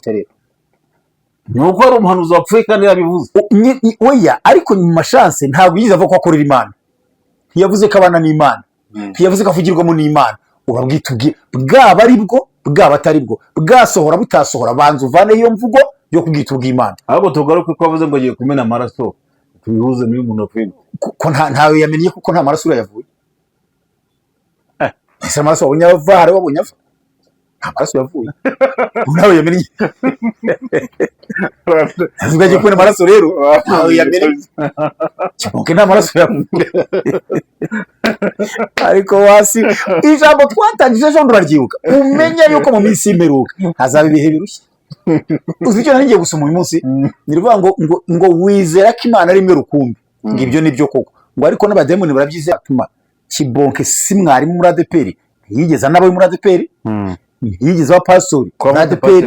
guterera nuko ari umuhanuzi wapfuye kandi yabivuze oya ariko mu mashanse ntabwo yize ava ko akorera Imana ntiyavuze ko abana n'Imana ntiyavuze ko avugirwamo n'Imana ubabwitubwiye bwaba ari bwo bwaba atari bwo bwasohora butasohora banza uvane iyo mvugo yo kubwita ubw'Imana ahubwo tugaruke ko avuze ngo agiye kumena amaraso tubihuze n'uyu muntu wapfuye ko ntawe yamenye kuko nta maraso yavuye ese amaraso wabonye ava hari wabonye ava nta maraso yavuye nawe yamenye avuga ko kubona amaraso rero nawe yamenye cyangwa nta maraso yavuye ariko wasi ijambo twatangije ejo nduraryibuka umenya yuko mu minsi y'imperuka hazaba ibihe birushye uzi icyo nari ngiye gusoma uyu munsi nirvuga ngo wizera ko Imana ari imwe rukumbi ngo ibyo nibyo koko ngo ariko n'abademoni barabyizera atuma Kibonke si mwarimu muri ADPR ntiyigeze anabaye muri ADPR ntiyigeze aba pastori muri ADPR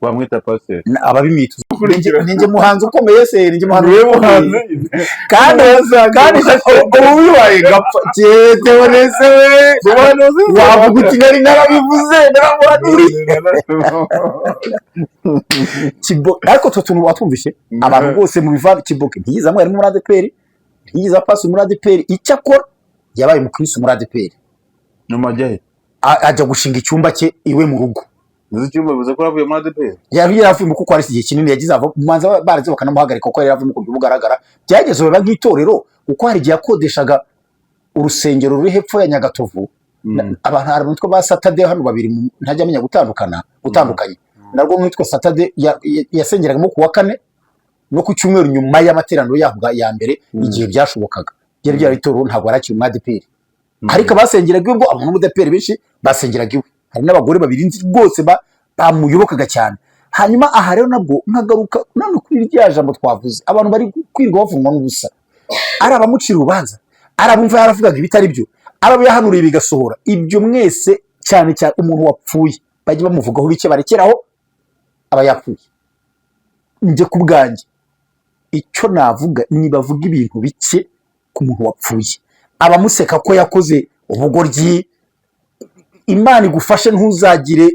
wamwita pasteur ababimita ninjye muhanzi ukomeye se ninjye muhanzi kandi ubu bibaye gapfa Theoneste we wavuga uti nari narabivuze naramuhanuriye ariko twe tuntu watumvishe abantu bose mu bivanga Kibonke ntiyigeze amwarimu muri ADPR ntiyigeze aba pastori muri ADPR icyo akora yabaye umukristo muri ADPR nyuma ajya gushinga icyumba cye iwe mu rugo icyumba bivuze ko yavuye muri ADPR yaravuye kuko ari igihe kinini yagize ava manza baraze bakanamuhagarika kuko yari avuye mu buryo bugaragara byageze biba nk'itorero kuko hari igihe yakodeshaga urusengero ruri hepfo ya Nyagatovu abantu hari umutwe ba Saturday hano babiri ntajya amenya gutandukanye narwo mwitwa Saturday yasengeragamo ku wa kane no ku cyumweru nyuma y'amateraniro yavuga ya mbere igihe byashobokaga byari byaritorero ntabwo arakiri mu ADPR ariko abasengeraga ngo abantu mu ADPR benshi basengeraga iwe hari n'abagore babiri nzi rwose bamuyobokaga cyane hanyuma aha rero nabwo nkagaruka none kuri rya jambo twavuze abantu bari kwirwa bavunwa n'ubusa ari abamucira urubanza ari abumva yaravugaga ibitari byo arabo yahanuriye bigasohora ibyo mwese cyane cyane umuntu wapfuye bajye bamuvugaho bike barekeraho aba yapfuye njye ku bwanjye icyo navuga nibavuga ibintu bike ku muntu wapfuye abamuseka ko yakoze ubugoryi Imana igufashe ntuzagire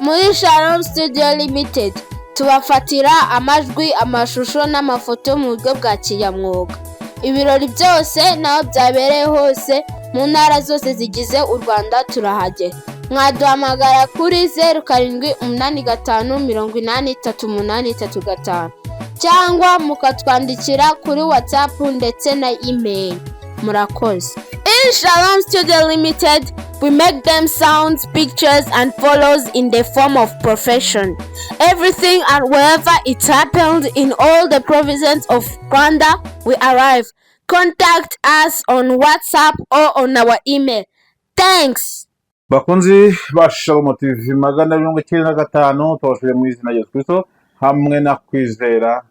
muri Shalom Studio Limited tubafatira amajwi amashusho n'amafoto mu buryo bwa kinyamwuga ibirori byose naho byabereye hose mu ntara zose zigize u Rwanda turahagera mwaduhamagara kuri 0785 cyangwa mukatwandikira kuri WhatsApp ndetse na email murakoze. In Shalom Studio Limited, we make them sounds, pictures, and photos in the form of profession. Everything and wherever it happened in all the provinces of Rwanda, we arrive. Contact us on WhatsApp or on our email. Thanks. Bakunzi ba Shalom TV magana 95 tubashije mu izina Yesu Kristo hamwe na kwizera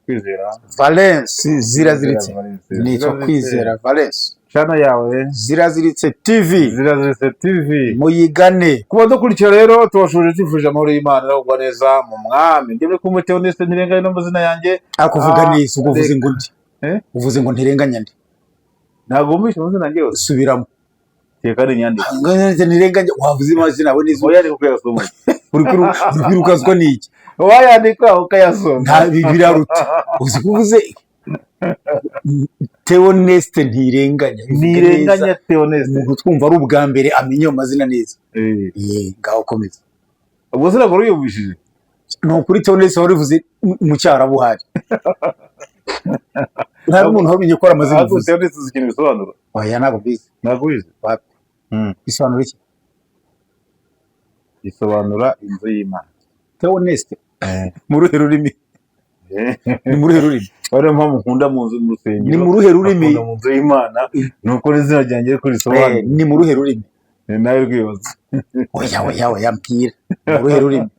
Valence ziraziritse nitwa kwizera Valence chana yawe ziraziritse TV muyigane kuba dukurikira rero tubashuje twifuje amahoro y'Imana n'ubwo neza mu mwami ndebe ko Theoneste ntirenganya no muzina yanjye akuvuga neza uvuze ngo ndi uvuze ngo ntirenganya ndi ntago umishe muzina yanjye yose subiramo tekane nyandiko ngeze ntirenganya wavuze amazina abo nizo oya ndiko yasoma uri kwirukazwa n'iki wayandika ukayasoma nta biraruta uvuze Theoneste ntirenganya Theoneste umuntu twumva ari ubwa mbere amenye amazina neza ngaho komeza ubwo sira goro yumvishije no kuri Theoneste warivuze mu cyarabuhari nta muntu wamenye ko amazina uvuze Theoneste zikintu bisobanura oya ntabwo bizi bisobanura iki bisobanura inzu y'Imana Theoneste mu ruhe rurimi ni mu ruhe rurimi wari mpamvu nkunda mu nzu mu rusengero ni mu ruhe rurimi mu nzu y'Imana nuko izina ryanjye ko risobanura ni mu ruhe rurimi nawe rwibaza oya mbwira mu ruhe rurimi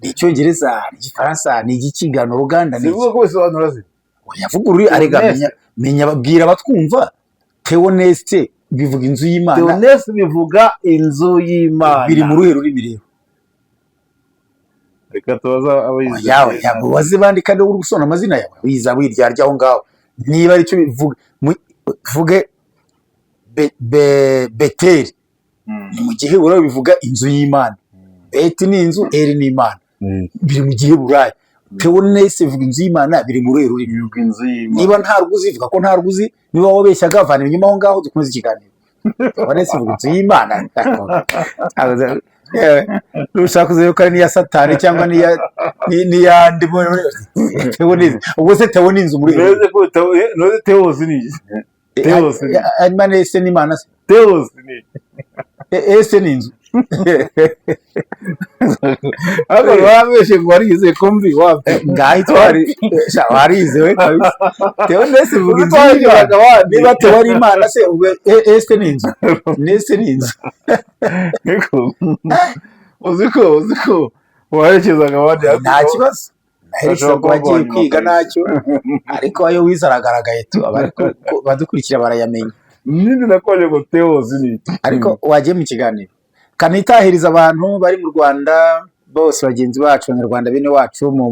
ni Icyongereza Igifaransa ni Igikigano Ruganda ni uko bisobanura se oya vuga uri arega menya babwira batwumva Theoneste bivuga inzu y'Imana Theoneste bivuga inzu y'Imana biri mu ruhe rurimi rero reka tubaza abayizi yawe wazi bandika ndo uri gusona amazina yawe wiza wiryarya aho ngaho niba ari cyo bivuga vuge Beteli mu gihe uro bivuga inzu y'Imana eti ni inzu eri ni imana biri mu gihe burayi Theonese ivuga inzu y'Imana biri mu rurimi Ivuga inzu y'Imana. niba nta ruguzi ivuga ko nta ruguzi niba wabeshyaga vana inyuma aho ngaho dukomeze ikiganiro Theonese ivuga inzu y'Imana ushaka kuzayo ko ari niya Satani cyangwa niya ndimo Theonese ubwo se Theo ni inzu muri Noze Theos ni Theos Imana ese ni Imana se Theos ni ese ni inzu Aba babeshe ngo warize kumbi wapi ngaho twari warize we kabisa Theonese ivuga inzu y'Imana niba Theo ari Imana se ubwo ese ni inzu nese ni inzu Niko uziko waherekezaga abandi nta kibazo naherekezaga ko bagiye kwiga ntacyo ariko ayo wize aragaragaye tu badukurikira barayamenya nindi nakoje ngo Theos ni ariko wagiye mu kiganiro kanitahiriza abantu bari mu Rwanda bose bagenzi bacu abanyarwanda bene wacu mu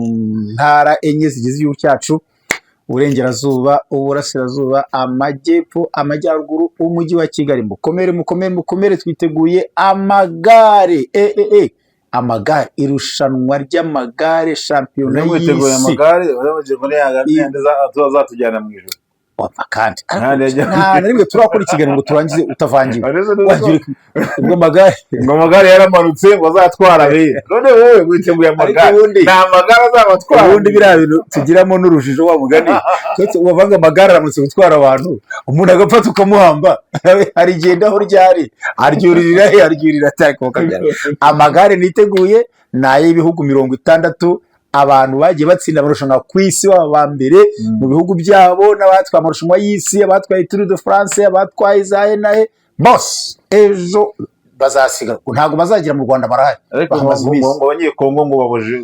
ntara enye zigize igihugu cyacu uburengerazuba uburasirazuba amajyepfo amajyaruguru umujyi wa Kigali mukomere twiteguye amagare amagare irushanwa ry'amagare shampiyona y'isi amagare barabaje muri yagamye azatujyana mu ijuru kandi nta rimwe turakora ikiganiro ngo turangize utavangiwe ubwo amagare yaramanutse ngo azatwara be none wowe witeguye amagare nta magare azabatwara ubundi biriya bintu tugiramo n'urujijo wa mugani wavanga amagare aramutse gutwara abantu umuntu agapfa ukamuhamba arigenda aho ryari aryurira atari amagare niteguye ni ay'ibihugu 60 abantu bagiye batsinda amarushanwa ku isi baba mbere mu bihugu byabo n'abatwaye amarushanwa y'isi abatwaye Tour de France abatwaye za NAE boss ejo bazasiga ntago bazagira mu Rwanda barahari ngo abanyekongo ngo baboje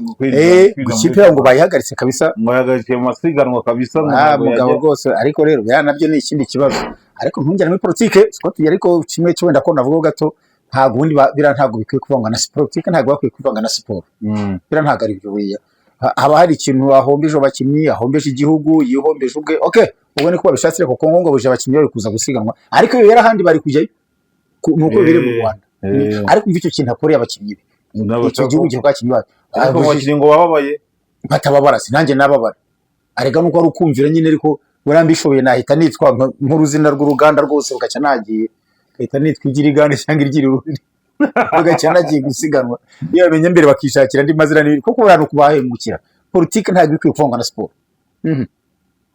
ikipe ngo bayihagaritse kabisa ngo yahagaritse mu masiganwa kabisa mugabo rwose ariko rero nabyo ni ikindi kibazo ariko ntungera muri politique siko tugiye ariko kimwe cyo wenda ko navuga gato ntago ubundi ntago bikwiye kuvanga na politique ntago bakwiye kuvanga na siporo ntago ari byo wiya haba hari ikintu ahombeje abakinnyi ahombeje igihugu yihombeje ubwe ubwo niko babishatsire ko Kongo ngo buje abakinnyi bari kuza gusiganwa ariko iyo yarahandi bari kujyayo nuko biri mu Rwanda ariko mvicyo kintu akoreye abakinnyi icyo gihugu cyo kwakinnyi bacu ariko abakinnyi ngo bababaye batababara sinanjye nababara arega nuko ari ukumvira nyine ariko burambishoboye nahita nitwa nk'uruzina rw'uruganda rwose ugaca nagiye kahita nitwa igirigane cyangwa iry'irundi ugaca nagiye gusiganwa iyo bamenye mbere bakishakira andi mazina n'ibindi kuko abantu kubahemukira politique ntabwo ikwiye kuvangwa na siporo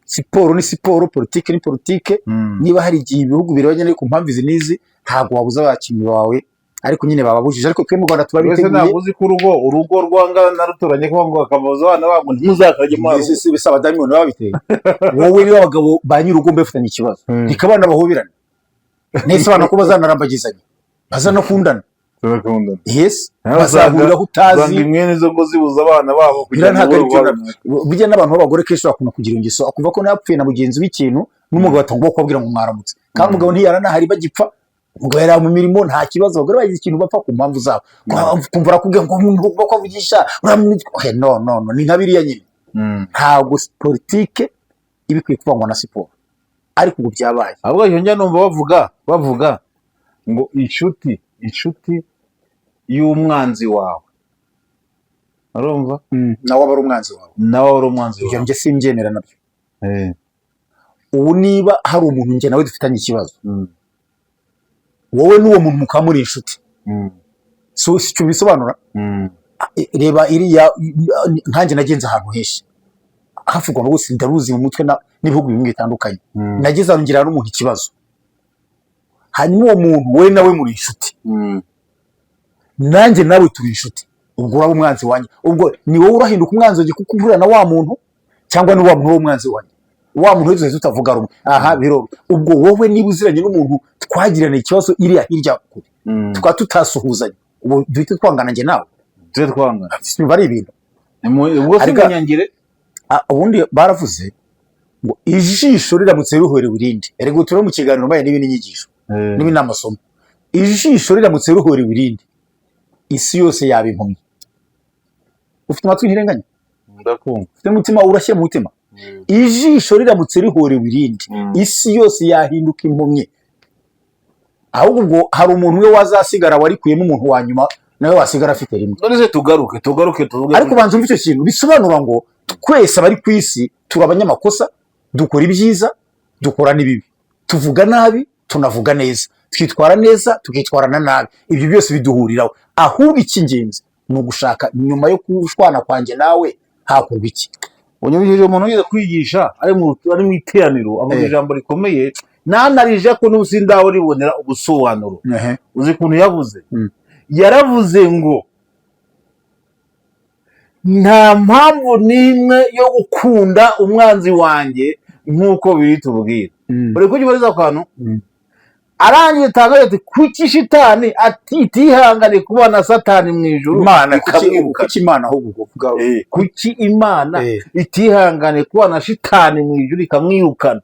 siporo ni siporo politique ni politique niba hari igihe ibihugu birabanye ku mpamvu izi nizi ntabwo wabuza abakinnyi bawe ariko nyine bababujije ariko twe mu Rwanda tubabiteguye ntabwo uzi ko urugo rwanga naruturanye ko ngo akabaza abana babo ntuzakajye mu isi bisaba damiyoni babiteye wowe niba abagabo ba nyurugo mbefutanye ikibazo nikabana bahobirana nese abana ko bazanarambagizanye bazanakundana yes bazahurira utazi imwe nizo ngo zibuza abana babo kugira bijya n'abantu b'abagore kenshi bakunda kugira ingeso akumva ko napfuye na mugenzi w'ikintu n'umugabo atagomba kubabwira ngo mwaramutse kandi umugabo ntiyaranahari bagipfa umugabo yari mu mirimo nta kibazo abagore bagize ikintu bapfa ku mpamvu zabo kumva arakubwira ngo umuntu bakuvugisha no ni nka biriya nyine ntabwo politike iba ikwiye kuvangwa na siporo ariko ubu byabaye ahubwo iyo njya numva bavuga ngo inshuti y'umwanzi wawe urumva nawe aba ari umwanzi wawe ibyo njye simbyemera nabyo ubu niba hari umuntu njye nawe dufitanye ikibazo wowe n'uwo muntu mukaba muri inshuti so si cyo bisobanura reba iriya nkanjye nagenze ahantu henshi hafugwa no gusa ndaruzi mu mutwe n'ibihugu bimwe bitandukanye nageze aho ngira n'umuntu ikibazo hanyuma uwo muntu wowe nawe muri inshuti nanjye nawe turi inshuti ubwo uraba umwanzi wanjye ubwo ni wowe urahinduka umwanzi wanjye kuko uhura na wa muntu cyangwa ni wa muntu w'umwanzi wanjye wa muntu wese tutavuga rumwe aha biro ubwo wowe niba uziranye n'umuntu twagirana ikibazo iriya hirya kure tukaba tutasuhuzanye ubu duhite twangana njye nawe tuje twangana simba ari ibintu ubwo sinyangire ubundi baravuze ngo ijisho riramutse ruhore wirinde erego turi mu kiganiro mbaye n'ibindi nyigisho n'ibindi n'amasomo ijisho riramutse ruhore wirinde isi yose yaba impumyi ufite amatwi ntirenganya ndakumva ufite umutima urashye mu mutima ijisho riramutse rihore wirinde isi yose yahinduka impumyi ahubwo ngo hari umuntu we wazasigara warikuyemo umuntu wa nyuma nawe wasigara afite rimwe. none se tugaruke tuvuge Ariko banza umva icyo kintu bisobanura ngo twese abari ku isi turi abanyamakosa, dukora ibyiza, dukora n'ibibi, tuvuga nabi, tunavuga neza, twitwara neza, tukitwarana nabi. Ibyo byose biduhuriraho. Ahubwo icy'ingenzi ni ugushaka nyuma yo kushwana kwanjye nawe hakorwa iki. unyabije umuntu ugiye kwigisha ari mu iteraniro avuga ijambo rikomeye nanarije ko n'ubusindaho ribonera ubusobanuro. Uzi kuntu yavuze yaravuze ngo nta mpamvu n'imwe yo gukunda umwanzi wanjye nk'uko biri tubwira. Uri kujya akantu arangiye tangaje ati kuki shitani atitihangane kubana satani mu ijuru Imana kuki Imana ahubwo kuvuga kuki Imana itihangane kubana shitani mu ijuru ikamwirukana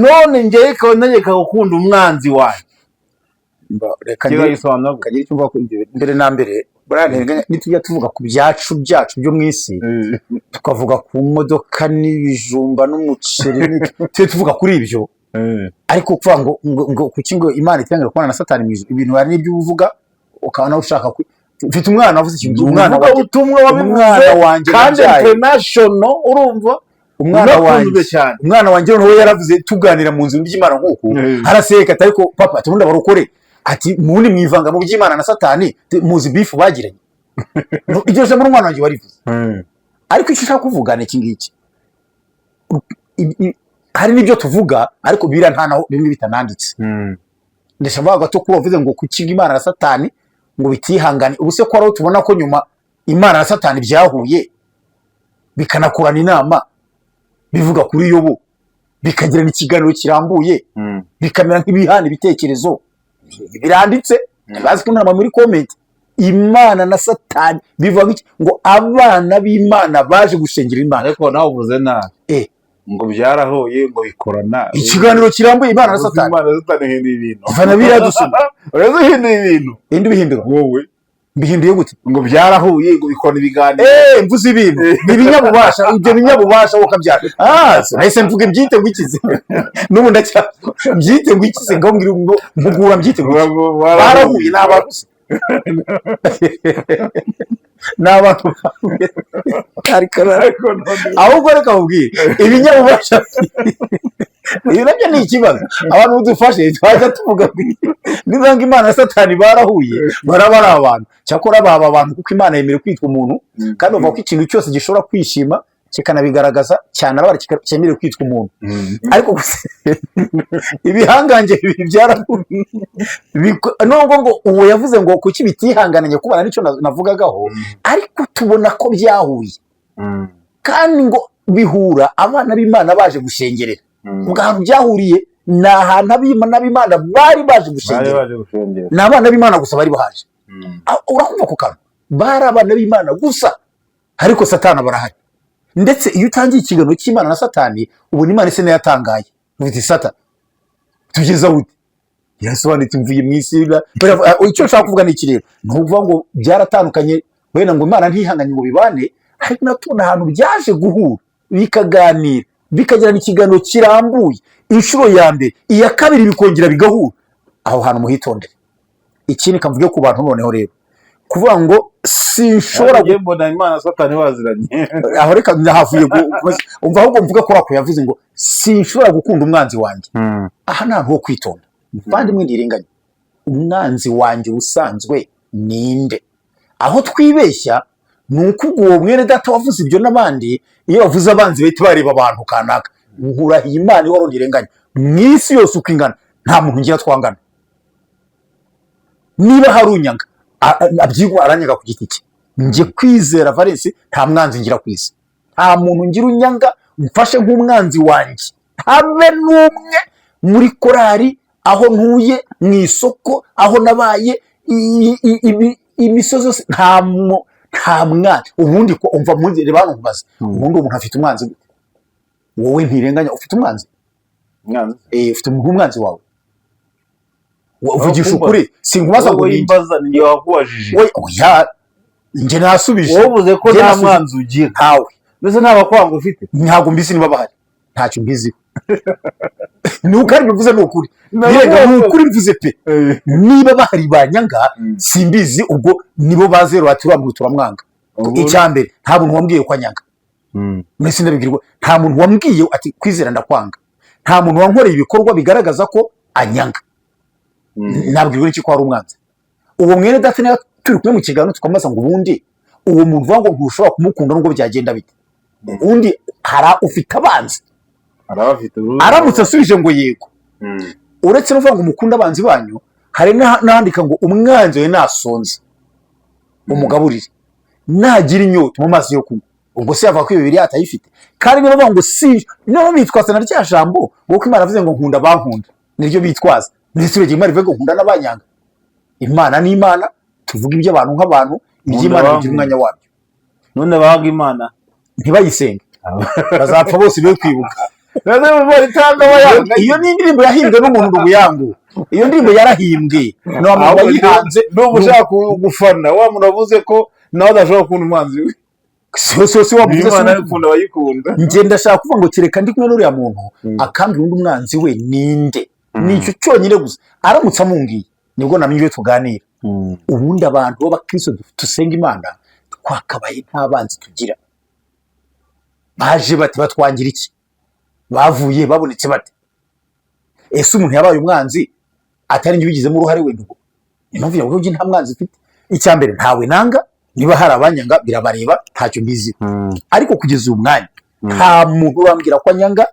none njye ikaba ntegeka gukunda umwanzi wanjye. Reka kagira icyo mvuga mbere na mbere nitujya tuvuga ku byacu byo mu isi tukavuga ku modoka n'ibijumba n'umuceri tujye tuvuga kuri ibyo. Ariko kuvuga ngo kuki ngo Imana itangire kubana na satani mu ijuru, ibintu hari n'ibyo uvuga ukabona ushaka mfite umwana wavuze ikintu, umwana wanjye kandi international urumva umwana wanjye noneho yaravuze tuganira mu nzu by'Imana nk'uko haraseka ati ariko papa tubundi abarokore ati mundi mwivanga mu by'Imana na satani muzi bifu bagiranye. Iryo jambo umwana wanjye warivuze. Ariko icyo ushaka kuvuga ni iki ngiki, hari n'ibyo tuvuga ariko bira nta naho bimwe bitananditse. Ndashaka gato ko bavuze ngo kuki Imana na satani ngo bitihangane. Ubuse ko ari tubona ko nyuma Imana na satani byahuye bikanakurana inama bivuga kuri Yobu bikagira n'ikiganiro kirambuye bikamera nk'ibihana ibitekerezo biranditse. Bazi ko nama muri comment Imana na satani bivuga iki ngo abana b'Imana baje gushengera Imana. Ariko nawe uvuze nabi ngo byarahoye ngo bikorana ikiganiro kirambuye Imana na satani. Imana na satani hindi ibintu ivana biradusoma urazo hindi ibintu indi bihindura wowe bihinduye gute ngo byarahuye ngo bikora ibiganiro mvuze ibintu nibinyabubasha ibyo binyabubasha wokabyara nahise mvuga mbyite ngwikize n'ubu ndacya mbyite ngwikize ngo mbwira ngo mpugura mbyite barahuye n'abarusi n'abantu ahubwo reka mubwire ibinyabubasha ibi nabyo ni ikibazo abantu budufashe twajya tuvuga niba ngo Imana na satani barahuye baraba ari abantu cyakora baba abantu kuko Imana yemerewe kwitwa umuntu kandi bavuga ko ikintu cyose gishobora kwishima kikanabigaragaza cyane abara cyemerewe kwitwa umuntu. Ariko ibihangange byarahuye nubwo ngo uwo yavuze ngo kuki bitihangananye kubana nicyo navugagaho ariko tubona ko byahuye kandi ngo bihura abana b'Imana baje gushengerera. Ubwo byahuriye ni ahantu ab'Imana bari baje gushengerera, ni abana b'Imana gusa bari bahaje. Urakumva ku kantu bari abana b'Imana gusa ariko satani barahari. Ndetse iyo utangiye ikiganiro cy'Imana na satani ubu Imana ise yatangaye ufite satani tugeza ute yasobanutse mvuye mu isi. Icyo nshaka kuvuga ni iki rero ni ukuvuga ngo byaratandukanye wenda ngo Imana ntihanganye ngo bibane ariko natubona ahantu byaje guhura bikaganira bikagirana ikiganiro kirambuye inshuro ya mbere iya kabiri bikongera bigahura. Aho hantu muhitondere. Ikindi kamvuge ku bantu noneho rero kuvuga ngo sinshobora mbona Imana satani baziranye aho reka ndahavuye umva ahubwo mvuga ko wako yavuze ngo sinshobora gukunda umwanzi wanjye. Aha nta ho kwitonda kandi mwindirenganya umwanzi wanjye usanzwe ninde. Aho twibeshya nuko uwo mwene data wavuze ibyo n'abandi iyo bavuze abanzi bahita bareba abantu kanaka nkurahiye Imana iho rondirenganya mwisi yose uko ingana nta muntu ngira twangana. Niba hari unyanga abyigwa aranyaga ku giti cye njye kwizera Valens nta mwanzi ngira kwisi nta muntu ngira unyanga mfashe nk'umwanzi wanjye habe n'umwe muri korari aho ntuye mu isoko aho nabaye imisozi yose nta mwana. Ubundi ko umva munzire bantu kubaza ubundi umuntu afite umwanzi gute? Wowe ntirenganya ufite umwanzi ufite umwanzi wawe uvugisha ukuri sinkubaza ngo nimbaza ni wakubajije oya nje nasubije wovuze ko nta mwanzi ugira ntawe mbese nta bakwanga ufite ntago mbisi niba bahari ntacyo mbiziho ni uko ari bivuze, ni ukuri birenga, ni ukuri mvuze pe. Niba bahari banyanga simbizi, ubwo nibo bazero ati uriya turamwanga. Icyambere nta muntu wambwiye ko anyanga, mwese ndabigirwa, nta muntu wambwiye ati kwizera ndakwanga, nta muntu wankoreye ibikorwa bigaragaza ko anyanga. Nabwirwa n'iki ko ari umwanzi. Uwo mwene data niba turi kumwe mu kiganiro tukamaza ngo ubundi uwo muntu uvuga ngo ntushobora kumukunda nubwo byagenda bite, ubundi ufite abanzi. Aramutse asubije ngo yego, uretse no kuvuga ngo umukunda abanzi banyu, hari n'ahandika ngo umwanzi we nasonze umugaburire, nagira inyota mu mazi yo kunywa. Ubwo se yavuga ko iyo Bibiliya atayifite? Kandi niba bavuga ngo si niba bitwaza na rya jambo kuko Imana avuze ngo nkunda bankunda, niryo bitwaza. Ndetse urege Imana ivuga ngo nkunda n'abanyanga. Imana ni Imana, tuvuga iby'abantu nk'abantu, iby'Imana bigira umwanya wabyo. None bahaga Imana ntibayisenge, bazapfa bose be kwibuka. Iyo ni indirimbo yahimbwe n'umuntu Rubuyangu, iyo ndirimbo yarahimbwe wayihanze n'ubu ushaka gufana wa muntu wavuze ko nawe adashobora kubona umwanzi we. Si wavuze Imana ikunda abayikunda. Njye ndashaka kuvuga ngo kereka ndi kumwe n'uriya muntu akambwira undi umwanzi we ninde, nicyo cyonyine gusa. Aramutse amumbwiye nibwo namenye ibyo tuganira. Ubundi abantu b'abakristo dusenga Imana twakabaye nta banzi tugira. Baje bati batwangira iki? Bavuye babonetse bate? Ese umuntu yabaye umwanzi atari njye ubigizemo uruhare we ndugo? Impamvu yavuga ngo nta mwanzi ufite. Icyambere ntawe nanga, niba hari abanyanga birabareba ntacyo mbizi. Ariko kugeza uyu mwanya nta muntu urambwira ko anyanga,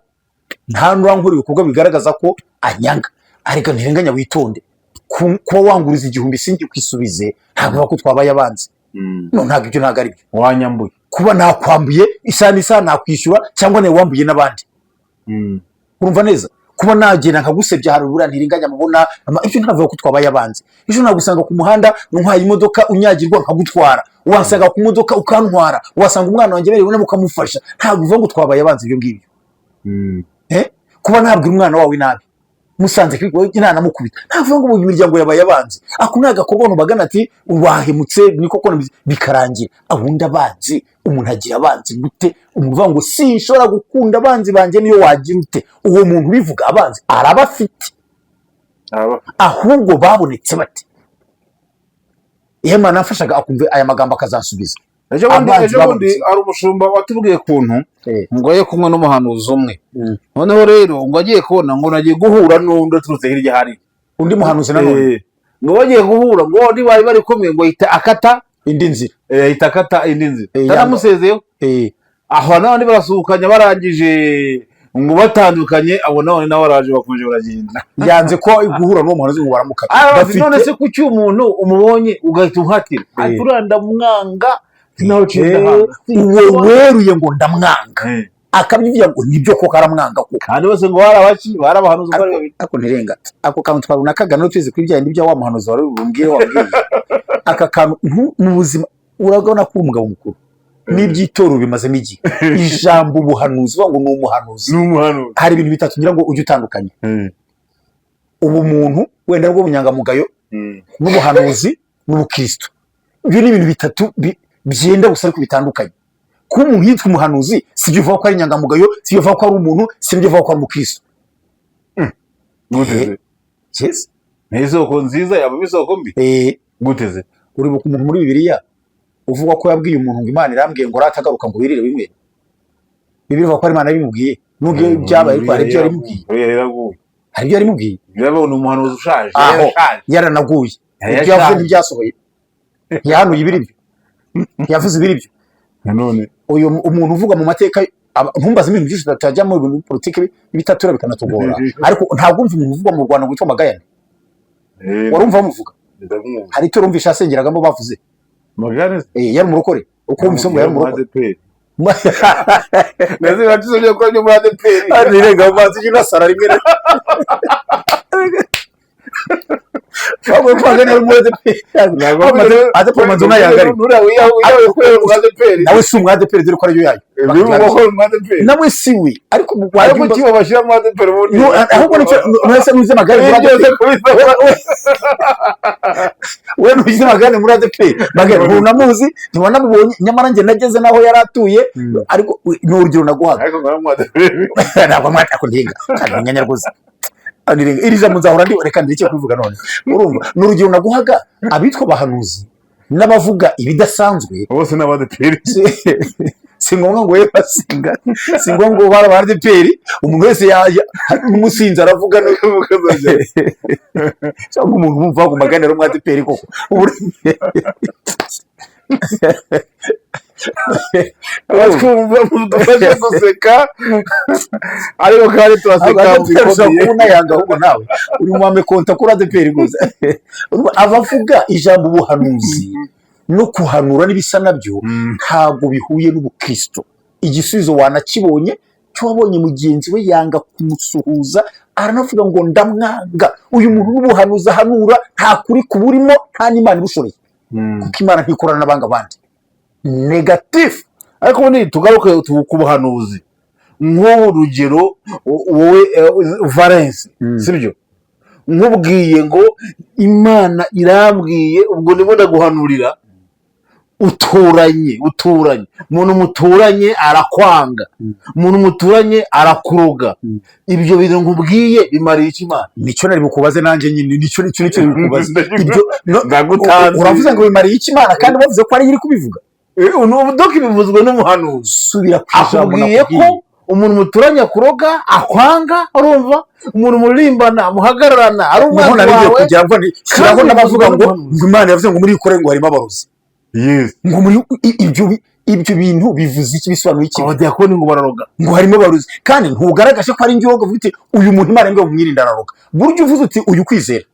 nta n'urankora ibikorwa bigaragaza ko anyanga. Ariko ntirenganya witonde, kuba wanguriza 1000 sinjye kwisubize ntabwo ko twabaye abanzi. No ntabwo ibyo ntabwo ari byo. Wanyambuye kuba nakwambuye isa nakwishyura cyangwa nawe wambuye n'abandi. Urumva neza? Kuba nagenda nkagusebya hari ubura ntiringanya mubona, ibyo ntavuga ko twabaye abanzi. Ejo nagusanga ku muhanda ntwaye imodoka unyagirwa nkagutwara, wasanga ku modoka ukantwara, wasanga umwana wanjye bari ubona mukamufasha, ntabwo uvuga ngo twabaye abanzi ibyo ngibyo. Kuba nabwira umwana wawe nabi musanze kwiko inana mukubita, ntavuga ngo mu miryango yabaye abanzi. Akunaga korwa bagana ati wahemutse niko ko bikarangira. Ahunda abanzi, umuntu agira abanzi gute? Umuvuga ngo sinshobora gukunda abanzi banje niyo wagira ute? Uwo muntu bivuga abanzi arabafite, ahubwo babonetse bate? Imana nafashaga akumve aya magambo akazansubiza. Ejo bundi ari umushumba watubwiye kuntu ngo ye kumwe n'umuhanuzi umwe. Noneho rero ngo agiye kubona ngo nagiye guhura n'undi turutse hirya hari undi muhanuzi nanone ngo bagiye guhura ngo ndi bari komeye ngo yita akata indi nzira, yita akata indi nzira taramusezeyo. Aho n'abandi barasukanya barangije ngo batandukanye, abo nawe araje bakomeje baragenda. Yanze ko guhura n'uwo muhanuzi ngo baramuka. None se kuki umuntu umubonye ugahita uhatira ati uranda mwanga nawe uwo weruye ngo ndamwanga, akabivuga ngo nibyo ko karamwanga ko kandi bose ngo barabaci barabahanuza bari babiri. Ako ntirenga ako kantu twaruna kagano twize kwibyaye ndibyo wa muhanuzi wari ubumbwiye aka kantu mu buzima uragona ko umugabo mukuru n'ibyitoro bimaze n'igi ijambo ubuhanuzi ngo ni umuhanuzi. Hari ibintu bitatu ngira ngo ujye utandukanye, ubu muntu wenda rwo bunyangamugayo n'ubuhanuzi n'ubukristo. Ibyo ni ibintu bitatu byenda gusa ariko bitandukanye. Kuba umuntu yitwa umuhanuzi sibyo uvuga ko ari inyangamugayo, sibyo uvuga ko ari umuntu, sibyo uvuga ko ari umukristo. Guteze yes n'isoko nziza yaba isoko mbi. Guteze uri buku umuntu muri Bibiliya uvuga ko yabwiye umuntu ngo Imana irambwiye ngo ratagaruka ngo wirire bimwe. Bibiliya ivuga ko ari Imana yabimubwiye nubwo byabaye ariko hari ibyo yarimubwiye. Hari ibyo yarimubwiye. Yabona umuhanuzi ushaje yaranaguye. Ibyo yavuze ntibyasohoye. Yahanuye ibiribyo. Yavuze ibiribyo. None uyu umuntu uvuga mu mateka ntumbaze ibintu byinshi tutajya mu bintu politike bitatura bikanatugora, ariko ntabwo umva umuntu uvuga mu Rwanda ngo witwa Magayane. Warumva bamuvuga? Hari icyo urumvisha asengeragamo bavuze Magayane yari umurokore uko umvise ngo yari umurokore. Neze batisonye ko ari muri ADP ari renga amazi y'inasara rimwe ahubwo kwanga ari muri ADEPR ADEPR manzo nayagari nawe si umu ADEPR dore ko ariyo yayo nawe si we ariko ariko kiba bashira mu ADEPR ubundi ahubwo nicyo nuze magare muri ADEPR we nuze magare muri ADEPR magare unamuzi ntiwanamubonye nyamara nge nageze naho yaratuye ariko ni urugero naguhaga ariko ngara mu ADEPR ntabwo mwata kuringa nyanya rwose iri jambo nzahora ndi reka ndike kuvuga none urumva ni urugero naguhaga abitwa bahanuzi n'abavuga ibidasanzwe bose n'ADEPR si ngombwa ngo we basinga si ngombwa ngo bara ADEPR umuntu wese n'umusinzi aravuga cyangwa umuntu umva ku maganiro mu ADEPR koko twumva mudufashe guseka ariko kandi turaseka ubona yanga ahubwo nawe uri mu ame konta kuri ADEPR gusa abavuga ijambo ubuhanuzi no kuhanura n'ibisa nabyo ntabwo bihuye n'ubukristo. Igisubizo wanakibonye cyo wabonye mugenzi we yanga kumusuhuza aranavuga ngo ndamwanga uyu muntu n'ubuhanuzi ahanura nta kuri kuburimo nta n'Imana ibushoboye kuko Imana ntikorana n'abanga bandi negative. ariko ubundi tugaruke ku buhanuzi nk'ubu rugero wowe Valence sibyo nkubwiye ngo Imana irambwiye ubwo ndimo ndaguhanurira uturanye umuntu muturanye arakwanga umuntu muturanye arakuroga ibyo bintu nkubwiye bimariye iki Imana? Nicyo nari bukubaze nanjye nyine nicyo bikubaze ibyo ndagutanze uravuze ngo bimariye iki Imana kandi bavuze ko ari iri kubivuga ubu doki bivuzwe n'umuhanuzi subira kwijambo akubwiye ko umuntu muturanye akuroga akwanga urumva umuntu muririmbana muhagararana ari umwana wawe kugira ngo shiraho n'abavuga ngo Imana yavuze ngo muri ikore ngo harimo abarozi ngo muri ibyo bintu bivuze iki bisobanura iki abadiyakoni ngo bararoga ngo harimo abarozi kandi ntugaragaje ko ari ngiroga uvuga uti uyu muntu Imana ngo mwirinda araroga buryo uvuze uti uyu kwizera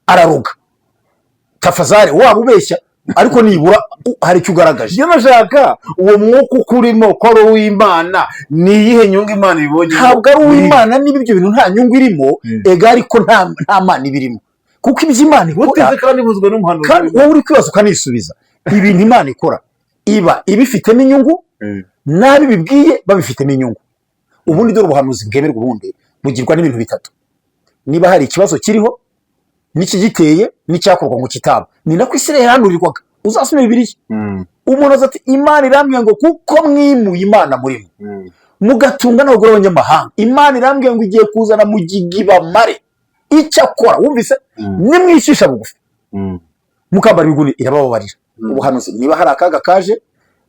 araroga tafazare waba ubeshya ariko nibura hari icyo ugaragaje. Iyo nashaka uwo mwuka ukurimo ko ari uw'Imana ni iyihe nyungu Imana ibonye? Ntabwo ari uw'Imana niba ibyo bintu nta nyungu irimo ega ariko nta Mana ibirimo kuko iby'Imana ikora kandi bivuzwe n'umuhanuzi kandi wowe uri kwibaza ukanisubiza ibintu Imana ikora iba ibifitemo inyungu nabi bibwiye babifitemo inyungu. Ubundi dore ubuhanuzi bwemerwa ubundi bugirwa n'ibintu bitatu: niba hari ikibazo kiriho n'ikigiteye n'icyakorwa ngo kitaba. Ni nako Isirayeli yahanurirwaga. Uzasoma Bibiliya umuntu aza ati Imana irambwiye ngo kuko mwimuye Imana murimo mugatunga n'abagore b'abanyamahanga Imana irambwiye ngo igiye kuzana mugigibamare icyakora wumvise nimwicisha bugufi mukambara ibiguni irabababarira. Ubuhanuzi niba hari akaga kaje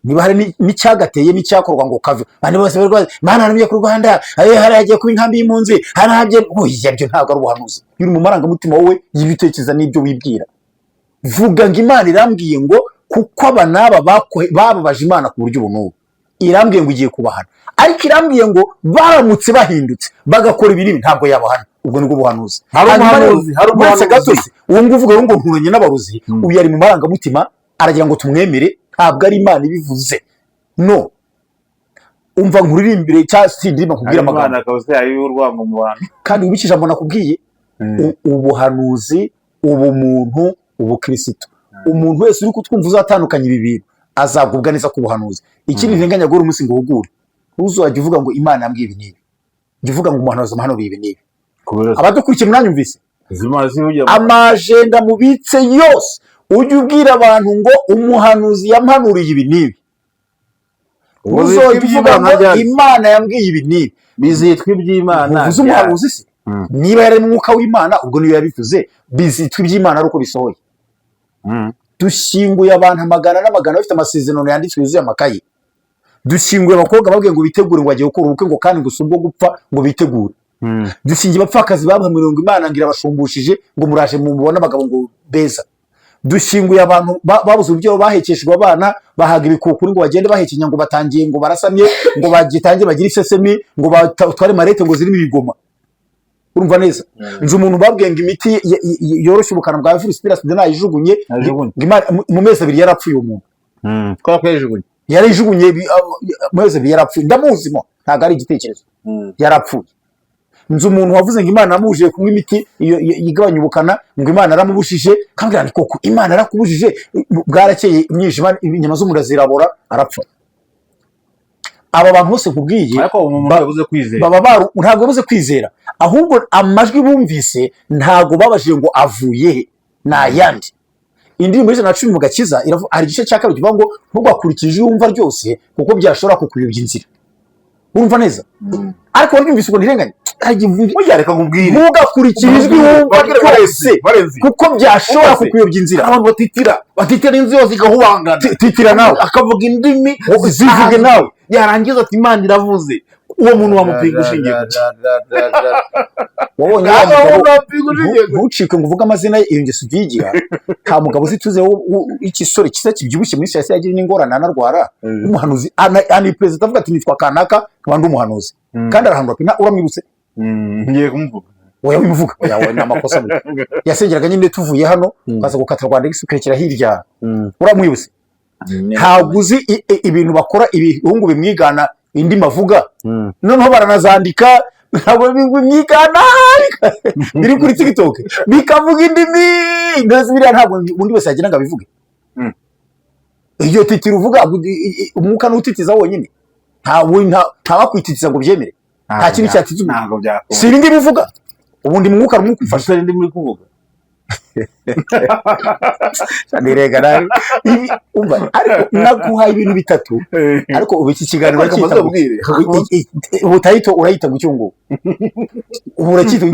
niba hari n'icyagateye n'icyakorwa ngo kave bane bose barwaye Imana yaramye ku Rwanda hari yagiye kuba inkambi y'impunzi harabye ibyo ntabwo ari ubuhanuzi. Yuri mu marangamutima wowe y'ibitekereza n'ibyo wibwira. Vuga ngo Imana irambwiye ngo kuko aba n'aba bababaje Imana ku buryo bunubu irambwiye ngo igiye kubahana ariko irambwiye ngo baramutse bahindutse bagakora ibintu ntabwo yabahana. Ubwo nibwo buhanuzi. Hari umuhanuzi gatozi uwo nguvuga ngo nturanye n'abarozi uyu ari mu marangamutima aragira ngo tumwemere ntabwo ari Imana ibivuze. No umva nkuririmbire cya sindima kubwira amagambo Imana akose ayurwango mu bantu kandi ubikije mbona kubwiye ubuhanuzi ubumuntu ubukristo. Umuntu wese uri kutwumva uzatandukanya ibi bintu azagubwa neza ku buhanuzi. Ikindi ntenganya gore umunsi ngo uhugure uzajya uvuga ngo Imana yambwiye ibi nibi jya uvuga ngo umuhanuzi amahanuriye ibi nibi. Abadukurikiye mwanyumvise amajenda mubitse yose ujye ubwira abantu ngo umuhanuzi yampanuriye ibi nibi. Uzajya uvuga ngo Imana yambwiye ibi nibi bizitwa iby'Imana. Uvuze umuhanuzi se niba yari mu mwuka w'Imana ubwo niyo yabivuze bizitwa iby'Imana ari uko bisohoye. Dushyinguye abantu amagana n'amagana bafite amasezerano yanditswe yuzuye amakaye. Dushyinguye abakobwa babwiye ngo bitegure ngo bagiye gukora ubukwe ngo kandi ngo usubwo gupfa ngo bitegure. Dushingiye abapfakazi babaha mirongo Imana ngira bashumbishije ngo muraje mubona abagabo ngo beza. Dushinguye abantu babuze uburyo bahekeshejwe abana bahaga ibikukuri ngo bagende bahekenya ngo batangiye ngo barasamye ngo bagitangiye bagira isesemi ngo batware marete ngo zirimo ibigoma. Urumva neza nje umuntu babwiye ngo imiti yoroshye ubukana bwa virusi itera sida nayijugunye mu mezi abiri yarapfuye umuntu kwa kwejugunye yarijugunye mu mezi abiri yarapfuye ndamuzimo ntago ari igitekerezo yarapfuye. nzi umuntu wavuze ngo Imana yamubujije kunywa imiti igabanya ubukana, ngo Imana yaramubujije, kambwira nti koko Imana yarakubujije, bwarakeye imyijima inyama z'umura zirabora arapfa. Aba bantu bose nkubwiye ariko umuntu yabuze kwizera, ntabwo yabuze kwizera, ahubwo amajwi bumvise ntabwo babajije ngo avuye he, ni ayandi. Indirimbo y'Ijana mu Gakiza hari igice cya kabiri kivuga ngo ntugakurikije yumva ryose kuko byashobora kukuyobya inzira. Urumva neza? Ariko wabyumvise uko ntirenganya, reka nkubwire, ntugakurikije ijwi wumva ryose kuko byashobora kukuyobya inzira. Abantu batitira inzu yose igahubangana, titira nawe akavuga indimi zivuge nawe, yarangiza ati Imana iravuze, uwo muntu wamupinga ushingiye wabonye ntucike ngo uvuge amazina ye, iyo ngeso uyigira. Nta mugabo uzituzeho ikisore kiza kibyibushye muri siyasi yagira n'ingorane anarwara, umuhanuzi ani perezida avuga ati nitwa kanaka nkaba ndi umuhanuzi, kandi arahanura pina. Uramwibutse? Ngiye kumuvuga, oya wimuvuga, oya we n'amakosa mu yasengeraga nyine tuvuye hano ukaza gukata Rwanda ukekera hirya. Uramwibutse? Ntabwo uzi ibintu bakora ibihungu bimwigana indi mavuga, noneho baranazandika ntabwo bimwigana biri kuri TikTok bikavuga indimi ndazi biriya, ntabwo undi wese yagira ngo abivuge. Iyo titira uvuga umwuka n'utitiza wonyine, ntawakwititiza ngo byemere, nta kintu cyatitse ntabwo byakora. Si ibindi bivuga ubundi mwuka rumwe kwifasha indi muri kuvuga nirega nawe umva. Ariko naguhaye ibintu bitatu, ariko ubu iki kiganiro ubutayito urayita mu cyungu, ubu urakita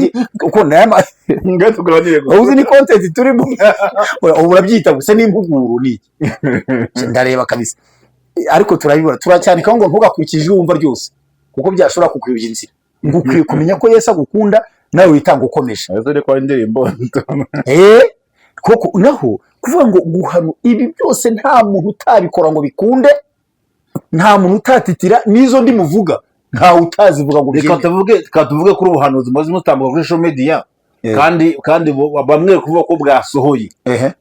uko nayama uzi ni content turimo, ubu urabyita gusa n'impuguro niki ndareba kabisa. Ariko turabibona turacyanika ngo ntugakurikije wumva ryose kuko byashobora kukuyobya inzira, ngo ukwiye kumenya ko Yesu agukunda nawe witanga ukomeje. Ko indirimbo koko naho kuvuga ngo guhano ibi byose nta muntu utabikora ngo bikunde, nta muntu utatitira n'izo ndi muvuga ntawe utazivuga ngo byemere. Reka tuvuge kuri ubuhanuzi muzi mutambuka kuri social media, kandi bamwe kuvuga ko bwasohoye.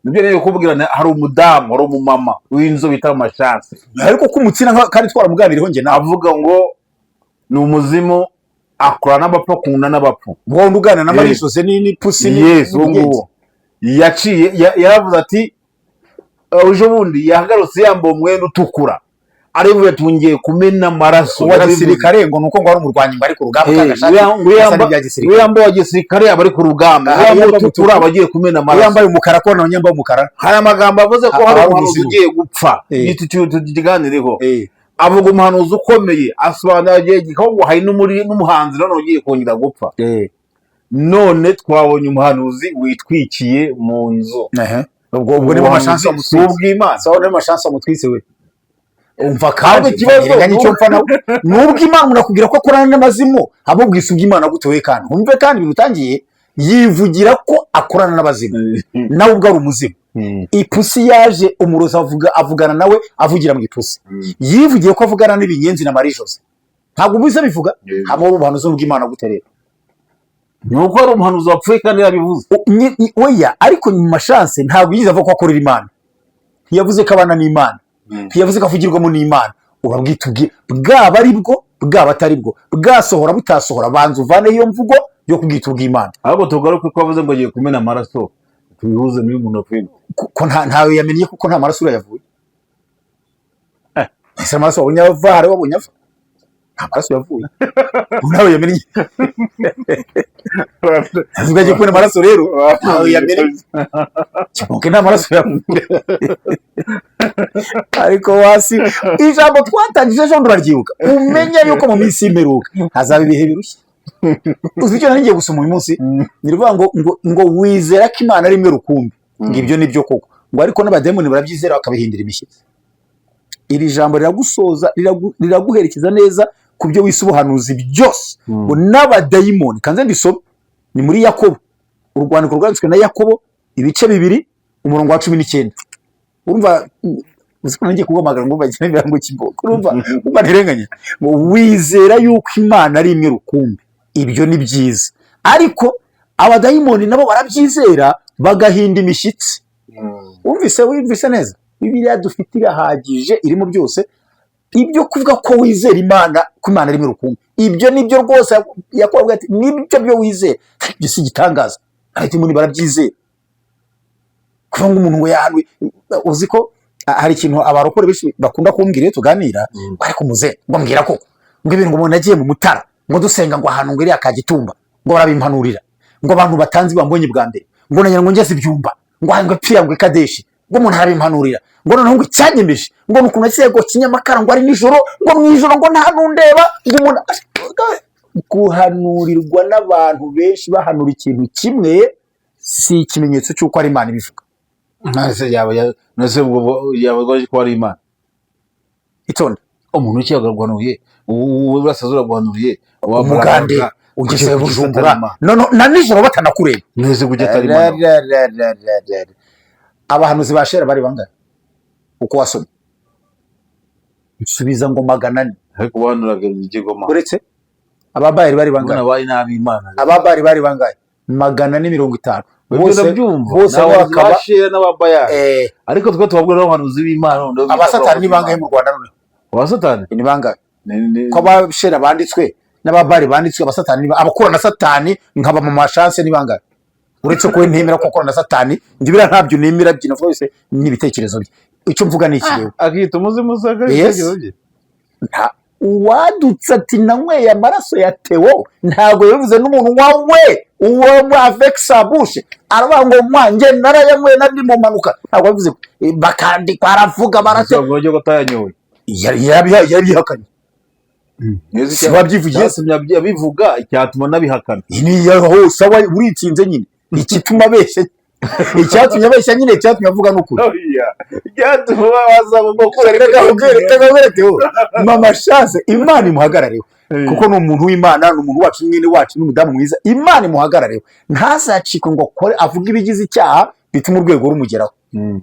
Nibyo rero kubwirana, hari umudamu, hari umumama w'inzo bita Amashansi, ariko kumutsina kandi twaramuganiriyeho nge avuga ngo ni umuzimu akora n'abapfa kunda n'abapfu, wowe ugana na Marisose ni pusi ni yaciye yaravuze ati uje bundi yahagarutse yambaye umwenda utukura, arivuye ati ngiye kumena amaraso wa gisirikare, ngo nuko ngo ari umurwanyi bari ku rugamba kagashaka yambaye wa gisirikare abari ku rugamba, yambaye utukura abagiye kumena amaraso, yambaye umukara ko nawe yambaye umukara. Hari amagambo avuze ko hari umuhanuzi ugiye gupfa, tukiganireho. Avuga umuhanuzi ukomeye, asobanura igihe gikongo hari n'umuhanzi none ugiye kongera gupfa. None twabonye umuhanuzi witwikiye mu nzu, ubwo nibo Amashansi ubw'Imana, sawa nibo Amashansi amutwitse we. Umva kandi ikibazo n'icyo mpfa nawe nubwo Imana urakubwira ko akorana n'abazimu, abubwise ubw'Imana gute we? Kandi umve kandi birutangiye yivugira ko akorana n'abazimu, nawe ubwo ari umuzimu. Ipusi yaje umurozi avugana nawe avugira mu ipusi, yivugiye ko avugana n'ibinyenzi na Marijose, ntabwo ubize bivuga. Hamwe ubuhanuzi bw'Imana gute rero? Nuko ari umuhanuzi wapfuye kandi yabivuze. Oya, ariko mu Mashansi ntabwo yize avuga ko akorera Imana, ntiyavuze ko abana n'Imana, ntiyavuze ko avugirwamo n'Imana. Urabwita bwaba ari bwo bwaba atari bwo, bwasohora butasohora, banza uvane iyo mvugo yo kubwita ubw'Imana. Ahubwo tugaruke ko avuze ngo agiye kumena amaraso, tubihuze n'uyu muntu wapfuye ko ntawe yamenye kuko nta maraso urayavuye. Ese amaraso wabonye ava, hari wabonye ava? Nta maraso yavuye, nawe yamenye. Avuga agiye kumena amaraso rero ntawe yamenye, cyangwa nta maraso yavuye. Ariko wasi ijambo twatangije ejo nduraryibuka, umenya yuko mu minsi y'imperuka hazaba ibihe birushye. Uzi icyo nari ngiye gusoma uyu munsi, nirvuga ngo wizera ko Imana ari imwe rukumbi, ngo ibyo nibyo koko, ngo ariko n'abademoni barabyizera bakabihindira imishyitsi. Iri jambo riragusoza, riraguherekeza neza ku byo wise ubuhanuzi byose, ngo n'abadayimoni. Kanze ndisome, ni muri Yakobo, urwandiko rwanditswe na Yakobo ibice 2 umurongo wa 19. Urumva uziko ngiye kugomagara ngo bagire birango kiboko, urumva ntirenganya, ngo wizera yuko Imana ari imwe rukumbi, ibyo ni byiza. Ariko abadayimoni nabo barabyizera bagahinda imishyitsi. Wumvise neza? Bibiliya dufite irahagije, irimo byose. ibyo kuvuga ko wizera imana ko imana ari rukumbi, ibyo nibyo rwose yakubwira ati nibyo byo wizera, ibyo si igitangaza, ariko umuntu barabyizera. Kuvuga ngo umuntu ngo yahanwe, uzi ko hari ikintu abarokore benshi bakunda kumbwira iyo tuganira, ariko muze ngo mbwira ko ngo ibintu ngo umuntu agiye mu Mutara ngo dusenga ngo ahantu ngo iriya Kagitumba ngo barabimpanurira, ngo abantu batanzi bambonye bwa mbere ngo nanyara ngo ngeze ibyumba ngo hanga pfira ngo Kadeshi ngo umuntu arabimpanurira, ngo noneho ngo icyanyemeje ngo nukuntu agiye ngo Kinyamakara ngo ari nijoro, ngo mwijoro ngo nta nundeba, ngo umuntu guhanurirwa n'abantu benshi bahanura ikintu kimwe si ikimenyetso cy'uko ari Imana ibivuga. nase yaba ko ari Imana. Itonde Umuntu ukiyagaruye uburasazura guhanuriye umugande ugeze Bujumbura na nijoro batanakureba neze kujya atari Imana. Abahanuzi ba Shera bari bangahe uko wasomye? Nsubiza ngo 400. Ariko bahanuraga igigoma. Uretse Ababayeli bari bangahe? Bari nabi Imana. Ababayeli bari bangahe? 450. Bose bakaba Shera n'Ababayeli. Ariko twe tubabwira n'abahanuzi b'Imana ndo Abasatani ni bangahe mu Rwanda none? Abasatani ni bangahe? Ko Abashera banditswe n'Ababayeli banditswe, abasatani abakora na Satani nkaba mu mashance ni bangahe? Uretse ko ntemera ko akora na Satani, ndibira ntabyo nemera byina byose n'ibitekerezo bye. Icyo mvuga ni iki rero? Akita umuzimu saga ibitekerezo bye. Uwadutse ati nanyweye amaraso ya Theo, ntabwo yavuze n'umuntu wawe uwo mwa vexabushe aravuga ngo mwanjye narayanyweye nandi mu manuka, ntabwo yavuze bakandi kwaravuga barate ngo ryo gutayanyoye yabihakanye. Si wabyivugiye bivuga icyatuma nabihakana. Ni yaho sawa uritsinze nyine ikituma beshe icyatumye abeshya nyine cyatumye avuga n'ukuri. Icyatuma baza ngo kugereka mama chance Imana imuhagarareho, kuko ni umuntu w'Imana, ni umuntu wacu nyine wacu n'umudamu mwiza, Imana imuhagarareho ntazacikwe ngo akore avuga ibigize icyaha bituma urwego rumugeraho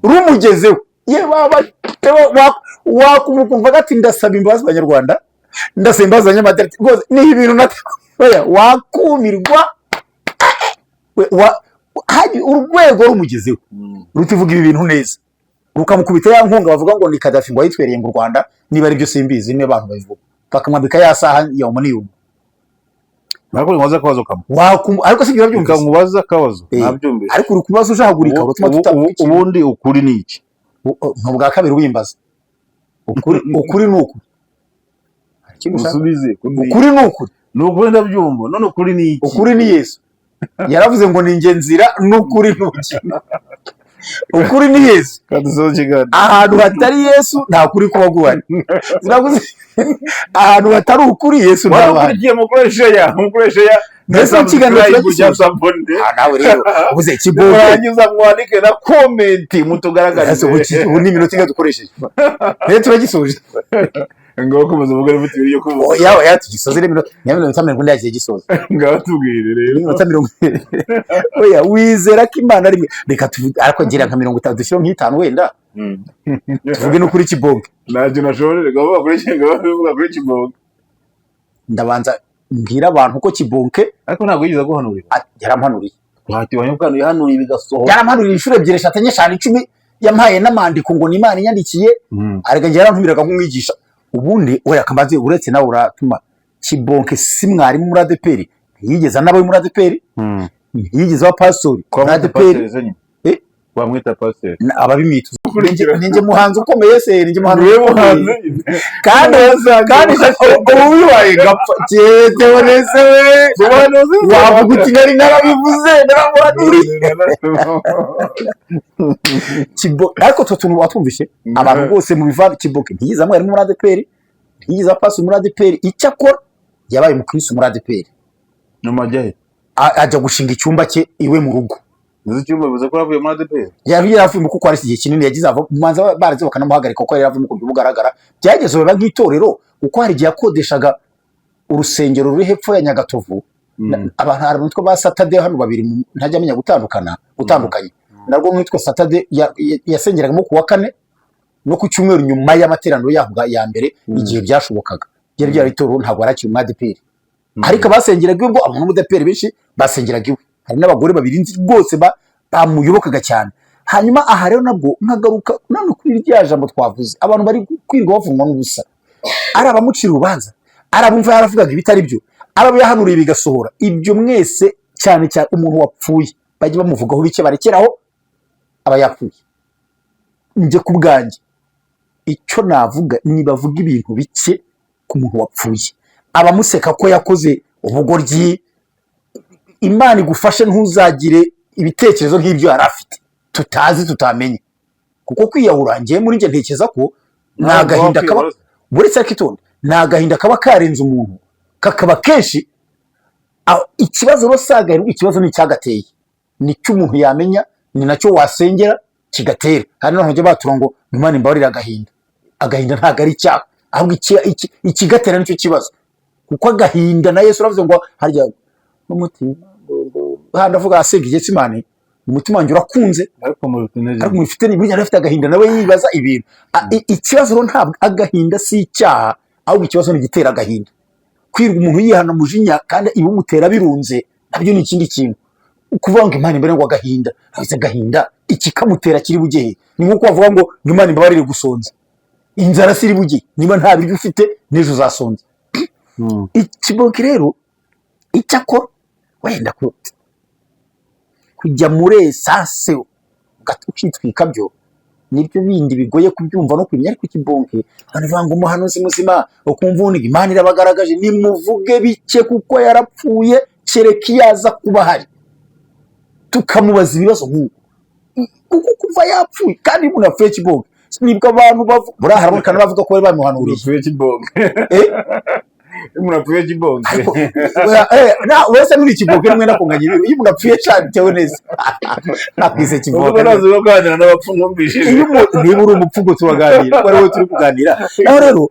rumugezeho. Ye baba wakumukumva gati ndasaba imbabazi Abanyarwanda, ndasembaza Abanyamadini rwose ni ibintu oya wakumirwa haji urwego rumugezeho rutivuga ibi bintu neza, rukamukubita ya nkunga bavuga ngo ni Kadafi ngo yitwereye mu Rwanda, niba ari byo simbizi niba abantu babivuga, bakamwambika ya saha ya umuniyuma. Nako nkoza akabazo kamwe ariko si byo byumvise mubaza akabazo nabyumvise, ariko uri kubaza ushahagurika utuma tutavuga ubundi ukuri ni iki? Ntubwa kabiri wimbaza ukuri ni uku usubize ukuri ni ukuri n'ukuri ndabyumva, none ukuri ni iki? Ukuri ni Yesu yaravuze ngo ni ingenzira n'ukuri n'uki. Ukuri ni Yesu, ahantu hatari Yesu nta kuri kuba guhari. Ahantu hatari ukuri Yesu ntabahari. Mukoresha ya mbese ikiganiro cy'Sabone nawe rero ubuze kiboke uranyuza mwandike na comment mutugaragarize. Ubu ni iminota dukoresheje rero turagisoje ngo komeza mugore mutiri yo kuvuga oya tugisoze rero iminota 40 yagiye gisoza ngaho tubwire rero iminota 40. Oya wizera ko Imana ari reka tuvuge, ariko ngira nka 30 dushyira nk'itanu wenda tuvuge no kuri kiboke naje nashobore gabo kuri kiboke. Ndabanza mbwira abantu ko kiboke ariko ntabwo yigiza guhanurira. Yarampanuriye twatibanye ubwana yahanuriye bigasohoka, yarampanuriye inshuro 2 3 4 5 10 yampaye n'amandiko ngo ni Imana yandikiye, arega ngira ntumiraga nk'umwigisha. Ubundi oya kamaze uretse nawe uratuma kiboke si mwarimu muri ADPR, yigeza n'abaye muri ADPR, yigeza wa pastor muri ADPR bamwita pastor ababimita ninjye muhanzi ukomeye se, ninjye muhanzi kandi ubu bibaye gapfa cyetebonese we wavuga uti nari narabivuze naramuhanuri kiboke. Ariko tuntu watumvishe abantu bose mu biva kiboke ntiyiza mwarimu muri ADPR, ntiyiza pastor muri ADPR, icyo akora yabaye umukristo muri ADPR, numajyahe ajya gushinga icyumba cye iwe mu rugo. Icyumba bivuze ko yavuye muri ADPR, yaravuye mu kuko ari igihe kinini yagize ava manza baraze bakanamuhagarika kuko yaravuye mu kuryo bugaragara, byageze baba nk'itorero uko hari igihe akodeshaga urusengero ruri hepfo ya Nyagatovu. Abantu hari umutwe ba Saturday hano babiri ntajya amenya gutandukanye narwo mwitwa Saturday yasengeragamo ku wa kane no ku cyumweru nyuma y'amateraniro yavuga ya mbere igihe byashobokaga. Byari byari itorero ntabwo arakiri mu ADPR, ariko basengeraga ubwo abantu mu ADPR benshi basengeraga iwe. Hari n'abagore babiri nzi rwose bamuyobokaga cyane. Hanyuma aha rero nabwo nkagaruka none kuri rya jambo twavuze, abantu bari kwirwa bavunwa n'ubusa. ari abamucira urubanza, ari abumva yaravugaga ibitari byo, ari abo yahanuriye bigasohora. Ibyo mwese cyane cyane umuntu wapfuye bajye bamuvugaho bike barekeraho aba yapfuye. Njye ku bwanjye icyo navuga ni bavuga ibintu bike ku muntu wapfuye. Abamuseka ko yakoze ubugoryi, Imana igufashe ntuzagire ibitekerezo nk'ibyo yari afite tutazi tutamenye, kuko kwiyahura ngiye muri njye ntekereza ko ni agahinda kaba buretse akitonda, ni agahinda kaba karenze umuntu kakaba kenshi. Ikibazo rusaga ikibazo ni icyagateye, nicyo umuntu yamenya, ni nacyo wasengera kigatera. Hari n'abantu batura ngo Imana imbabarire agahinda. Agahinda ntabwo ari icyaha, ahubwo ikigatera nicyo kibazo, kuko agahinda na Yesu aravuze ngo harya n'umutima ndavuga asenga Getsemani, umutima wanjye urakunze ariko mufite n'ibyo afite agahinda nawe yibaza ibintu. Ikibazo rero ntabwo agahinda si icyaha, ahubwo ikibazo ni igitera agahinda. Kwirwa umuntu yihana mujinya kandi ibumutera birunze nabyo ni ikindi kintu. Ukuvuga ngo Imana imbere ngo agahinda, haze agahinda ikikamutera kiri bugehe. Ni nko kuvuga ngo Imana imbabarire gusonza, inzara siri bugehe, niba nta biryo ufite n'ejo uzasonza. Ikiboke rero icyakora wenda kujya muri esase ukitwika byo nibyo bindi bigoye kubyumva no kumenya. Ariko ikibonke abantu ngo umuhanuzi muzima ukumva undi Imana irabagaragaje, nimuvuge bike kuko yarapfuye, kereka yaza kuba hari tukamubaza ibibazo kuko kuva yapfuye kandi umuntu apfuye kibonke. Nibwo abantu bavuga buraharabukana bavuga ko bari bamuhanuriye kibonke umuntu apfuye kibonke na wese muri kibonke rimwe nakunganya ibiro iyo umuntu apfuye cyane cyawe neza nakwise kibonke nazo baganira n'abapfungumbishije. Niba uri umupfugo tubaganira ko ariwe turi kuganira naho rero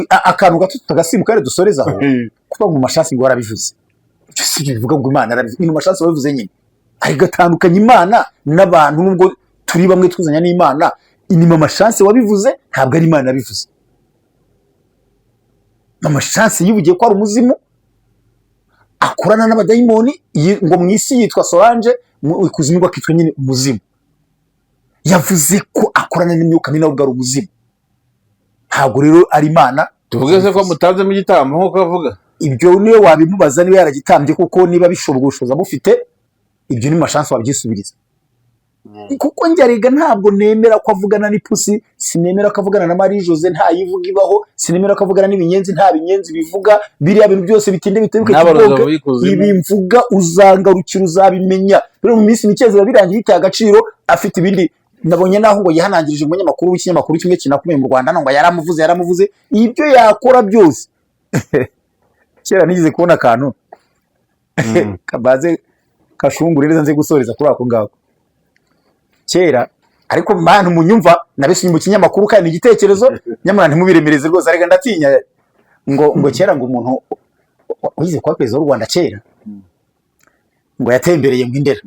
akantu gato tutagasimbuka rero dusorezaho kuba mu mashasi ngo warabivuze. Icyo si bivuga ngo Imana arabivuze, ni mu mashasi wabivuze nyine. Ari gatandukanye Imana n'abantu, nubwo turi bamwe twuzanya n'Imana, ni mu mashasi wabivuze, ntabwo ari Imana yabivuze. Mama chance yibugiye ko ari umuzimu akorana n'abadayimoni ngo mu isi yitwa Solange, mu ikuzimu bakitwa nyine umuzimu. Yavuze ko akorana n'imyuka mina ubwo ari umuzimu, ntabwo rero ari Imana. Tuvuge se ko mutanze mu gitambo nko kavuga ibyo niwe wabimubaza niba yaragitambye, kuko niba bishobogoshoza mufite ibyo ni mashance wabyisubiriza. Kuko njyariga ntabwo nemera ko avugana n'ipusi, sinemera ko avugana na Marie Jose nta yivuga ibaho, sinemera ko avugana n'ibinyenzi nta binyenzi bivuga. Biriya bintu byose bitinde bitebuke kiboga, ibi mvuga uzangarukira uzabimenya. Rero mu minsi mikeze birangiye bitaye agaciro, afite ibindi. Nabonye naho ngo yihanangirije umunyamakuru w'ikinyamakuru kimwe kinakomeye mu Rwanda ngo yaramuvuze ibyo yakora byose. Kera nigize kubona akantu kabaze kashungurire nze gusoreza kuri ako ngako kera, ariko bantu munyumva nabisumye mu kinyamakuru kandi igitekerezo nyamara ntimubiremereze rwose. Arega ndatinya ngo kera ngo umuntu wize kwa perezida w'u Rwanda kera ngo yatembereye mu Indera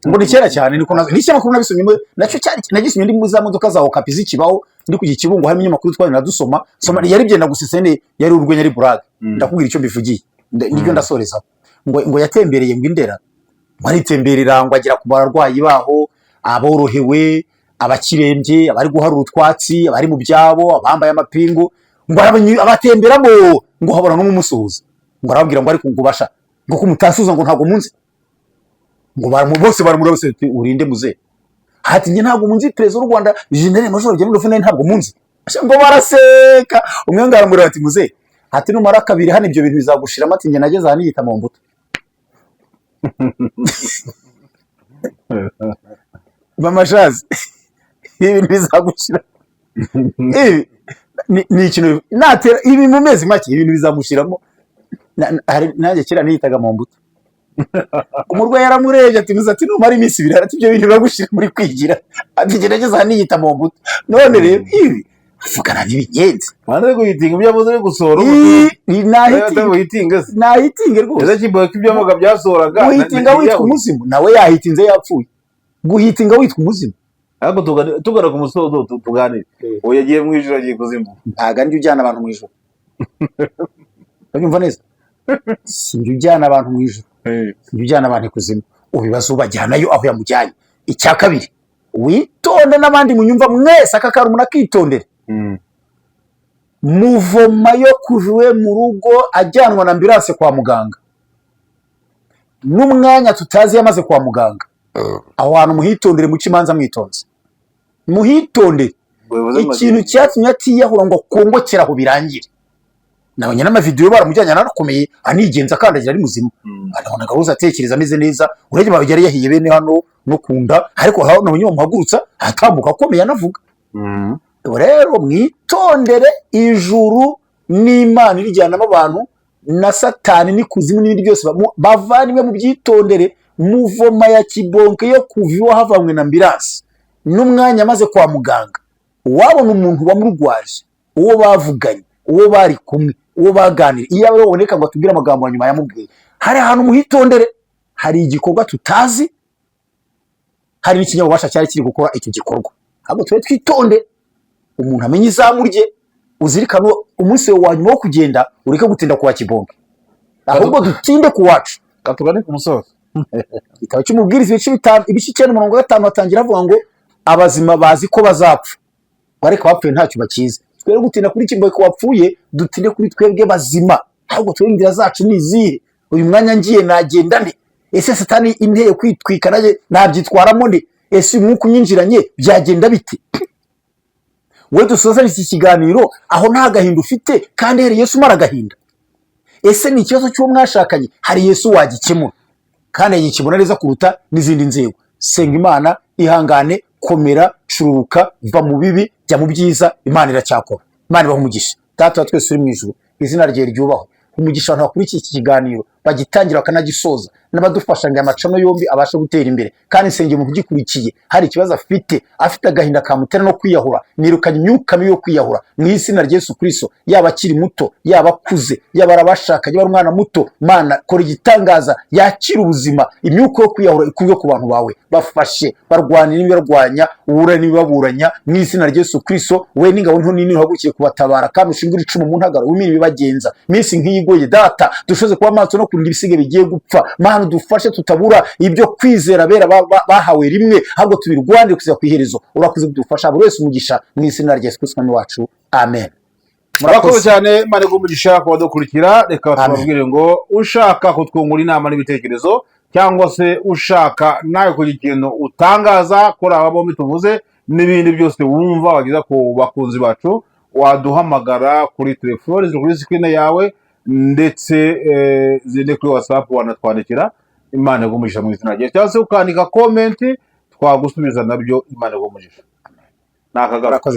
ngo ni kera cyane, niko n'icyamakuru nabisumye nacyo cyari nagisumye ndi mu za modoka za Okapi zikibaho ndi ku Kibungo, harimo inyamakuru twari nadusoma yari byenda gusesene, yari urwenya ari burage. Ndakubwira icyo mbivugiye nibyo ndasoreza ngo yatembereye mu Indera, baritemberera ngo agira ku barwayi baho, aborohewe, abakirembye, abari guharura utwatsi, abari mu byabo, abambaye amapingu, ngo abatemberamo ngo habona n'umusuhuza, ngo arababwira ngo ariko ngubasha ngo kumutasuza ngo ntago munzi, ngo bose baramurabose urinde muze. Hati nge ntago munzi perezida w'u Rwanda General Major General Fene ntabwo munzi, ngo baraseka. Umwe ngaramurira ati muze, hati numara kabiri hano ibyo bintu bizagushira mati nge nageze hano yita mu mbuto. Mama Shazi ibintu bizagushira ni ikintu natera ibi mu mezi make ibintu bizamushiramo. Nanjye kera niyitaga mu mbuto. Umurwayi yaramureje ati muze ati numara iminsi ibiri ati ibyo bintu bagushira muri kwigira ati gerageza hano yita mu mbuto. None rero ibi avugana n'ibinyenzi mwana go yitinga ibyo avuze gusora nahitinge rwose. Ese kiboka ibyo avuga byasoraga guhitinga witwa umuzimu, nawe yahitinze yapfuye. Guhitinga witwa umuzimu, ariko tugara ku musozo tuganire. Uwo yagiye mu ijoro agiye kuzimu, ntaga ndi ujyana abantu mu ijoro. Urumva neza, sinjye ujyana abantu mu ijoro, sinjye ujyana abantu kuzimu. Ubibazo bajyanayo aho yamujyanye. Icya kabiri, witonde n'abandi munyumva mwese aka karu munakitondera. muvoma yo kuva iwe mu rugo ajyanwa na ambulance kwa muganga, n'umwanya tutazi yamaze kwa muganga. Aho hantu muhitondere, muce imanza mwitonze, muhitondere. Ikintu cyatumye atiyahura ngo akongokera aho birangire. Nabonye n'amavideo baramujyanye narakomeye anigenza akandagira ari muzima. Arabona gahuza atekereza ameze neza, urege babigari yahiye bene hano no kunda, ariko haho nabonye bamuhagurutsa atambuka akomeye anavuga. Rero mwitondere, ijuru n'Imana irijyanamo abantu na Satani n'ikuzimu n'ibindi byose bavaniwe mu byitondere. Muvoma ya kibonke yo kuviwa havanywe na ambulance n'umwanya maze kwa muganga, wabona umuntu wamurwaje, uwo bavuganye, uwo bari kumwe, uwo baganira, iyo aba yaboneka ngo atubwire amagambo nyuma yamubwiye. Hari ahantu muhitondere, hari igikorwa tutazi, hari n'ikinyabubasha cyari kiri gukora icyo gikorwa. Ahubwo twe twitonde, umuntu amenye izamu rye, uzirikana umunsi wa nyuma wo kugenda, ureke gutinda kuwa kibonke, ahubwo dutinde ku wacu. Katugane ku musozo. Igitabo cy'Umubwiriza ibice 9:5 hatangira avuga ngo abazima bazi ko bazapfa, ariko abapfuye ntacyo bakizi. Twere gutinda kuri kibonke wapfuye, dutinde kuri twebwe bazima. Ahubwo twe inzira zacu ni izihe? Uyu mwanya ngiye nagenda nde? Ese Satani inteye kwitwika naje nabyitwaramo nde? Ese umwuka unyinjiranye byagenda bite? We dusoza iki kiganiro aho nta gahinda ufite kandi hari Yesu umara gahinda. Ese ni ikibazo cy'uwo mwashakanye, hari Yesu wagikemura kandi yikibona neza kuruta n'izindi nzego. Senga Imana, ihangane, komera, cururuka, va mu bibi, jya mu byiza, Imana iracyakora. Imana ibahe umugisha. Data twese uri mu ijuru, izina rye ryubahwe. Umugisha abantu bakuri iki kiganiro bagitangira bakanagisoza, n'abadufasha ngo amacano yombi abashe gutera imbere. Kandi nsengeye mu kugikurikiye hari ikibazo afite agahinda kamutera no kwiyahura, nirukanye imyuka mibi yo kwiyahura mu izina rya Yesu Kristo. Yaba akiri muto, yaba akuze, yaba arabashakanye, yaba umwana muto, Mana kora igitangaza, yakira ubuzima. Imyuka yo kwiyahura ikurwe ku bantu bawe, bafashe barwanira n'ibarwanya, ubura n'ibaburanya mu izina rya Yesu Kristo. We n'ingabo nto nini uhagukiye kubatabara, kandi ushingura icumu mu ntagara w'imini bibagenza. Minsi nk'iyigoye Data, dushoze kuba maso no kurinda ibisige bigiye gupfa. Mana dufashe tutabura ibyo kwizera bera bahawe rimwe, ahubwo tubirwanire kuza ku iherezo. Urakoze kudufasha buri wese umugisha mu izina rya Yesu Kristo Mwami wacu, amen. Murakoze cyane, Imana igumugisha ku badukurikira. Reka tubabwire ngo ushaka kutwungura inama n'ibitekerezo, cyangwa se ushaka nawe kugira ikintu utangaza kuri aba bombi tuvuze n'ibindi byose wumva wagiza ku bakunzi bacu, waduhamagara kuri telefone ziri kuri screen yawe, ndetse zindi kuri WhatsApp wanatwandikira. Imana igumugisha mu izina rye, cyangwa se ukandika comment twagusubiza nabyo. Imana igumugisha. Nakagaruka.